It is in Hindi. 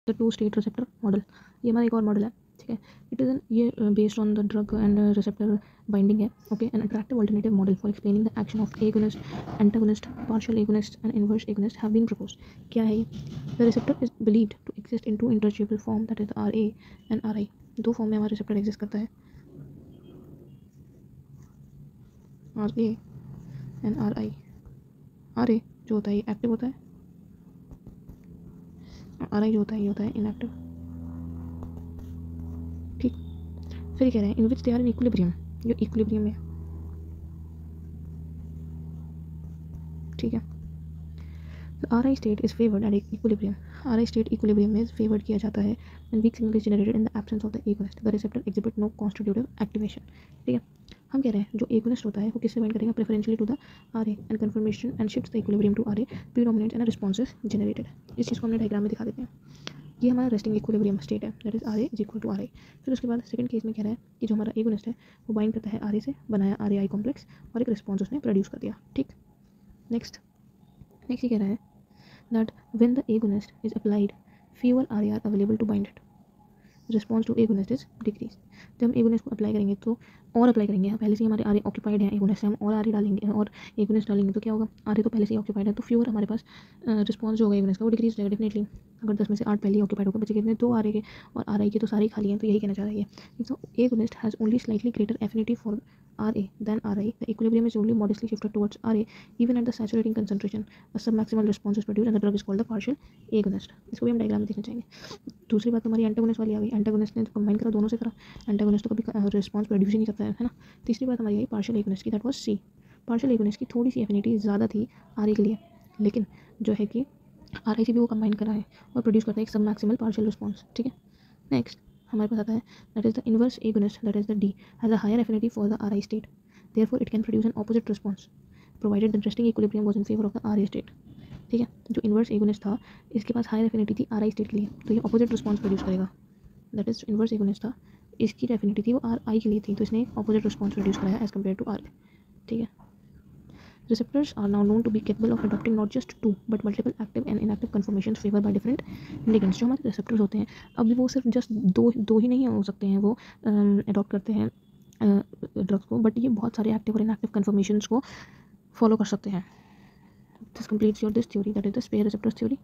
The two state receptor model, ये हमारा एक और मॉडल है, ठीक है। इट इज़ एन ये based on the drug and receptor binding है, okay. An attractive alternative model for explaining the action of agonist, antagonist, partial agonist and inverse agonist have been proposed. क्या है ये? The receptor is believed to exist in two interchangeable form, that is R A and R I. दो फॉर्म में हमारा रिसेप्टर एग्जिस्ट करता है, R A and R I. R A जो होता है ये एक्टिव होता है, आर आई जो होता है ये होता है इनएक्टिव, ठीक। फिर कह रहे हैं in which they are in equilibrium, जो इक्विलिब्रियम है, ठीक है। R I state is favoured at equilibrium, R I state equilibrium में फेवर्ड किया जाता है and weak signal is generated in the absence of the agonist, the receptor exhibit no constitutive activation, ठीक है। हम कह रहे हैं जो एगोनिस्ट होता है वो किससे बाइंड करेगा? Preferentially to the R A and conformation and shift the equilibrium to R A, predominant and responses generated. इस चीज़ को हमने डायग्राम में दिखा देते हैं। ये हमारा रेस्टिंग इक्विलिब्रियम स्टेट है, that is R A is equal to R A. फिर उसके बाद सेकंड केस में कह रहा है कि जो हमारा एगोनिस्ट है वो बाइंड करता है आर ए से, बनाया आर ए आई कॉम्प्लेक्स और एक रिस्पॉन्स उसने प्रोड्यूस कर दिया, ठीक। नेक्स्ट ये कह रहा है that when the agonist is applied, fewer RA are available to bind it. Response to agonist is decrease. जब हम एगोनिस्ट को अप्लाई करेंगे तो और अप्लाई करेंगे, पहले से हमारे आर ऑक्यूपाइड है एगोनिस्ट से, हम और आर डालेंगे और एगोनिस्ट डालेंगे तो क्या होगा? आर तो पहले से ही ऑक्यूपाइड है, तो फ्यूअर हमारे पास रिस्पॉन्स जो होगा एगोनिस्ट का वो डिक्रीज रहेगा डेफिनेटली। अगर 10 में से 8 पहले ही ऑक्यूपाइड होगा, बचे कितने? 2 आर के, और आर आई के तो सारे ही खाली हैं, तो यही कहना चाह रहा है। तो agonist has only slightly greater affinity for RA than RI. The equilibrium is only modestly shifted towards RA even at the saturating concentration. A submaximal response is produced and the drug is called the partial agonist. इसको भी हम डायग्राम में देखना चाहेंगे। दूसरी बात हमारी एंटागोनिस्ट वाली आ गई, एंटागोनिस्ट ने कंबाइन करा, दोनों से करा, एंटागोनिस्ट तो कभी रिस्पॉन्स प्रोड्यूस ही नहीं करता है ना। तीसरी बात हमारी आई पार्शियल एगोनिस्ट की, दैट वाज सी। पार्शियल एगोनिस्ट की थोड़ी सी एफिनिटी ज़्यादा थी RA के लिए, लेकिन जो है कि RI से भी वो कंबाइन करा है और प्रोड्यूस करता है एक सब मैक्सिमल पार्शियल रिस्पॉन्स, ठीक है। नेक्स्ट हमारे पास आता है that is the inverse agonist, that is the D has a higher affinity for the RI state, therefore it can produce an opposite response provided the resting equilibrium was in favour of the RA state, ठीक है। जो इनवर्स एगोनिस्ट था इसके पास हायर एफिनिटी थी RI स्टेट के लिए, तो ये ऑपोजिट रिस्पॉन्स प्रोड्यूस करेगा। दैट इज इनवर्स एगोनिस्ट था, इसकी जो एफिनिटी थी वो RI के लिए थी, तो इसने ऑपोजिट रिस्पॉन्स प्रोड्यूस कराया एज कम्पेयर टू RA, ठीक है। Receptors are now known to be capable of adopting not just two but multiple active and inactive conformations favored by different ligands। जो हमारे रिसेप्टर्स होते हैं अब वो सिर्फ जस्ट दो ही नहीं हो सकते हैं, वो अडॉप्ट करते हैं ड्रग्स को, बट ये बहुत सारे एक्टिव और इनएक्टिव कन्फर्मेशंस को फॉलो कर सकते हैं। This completes your this theory, that is the spare receptors theory.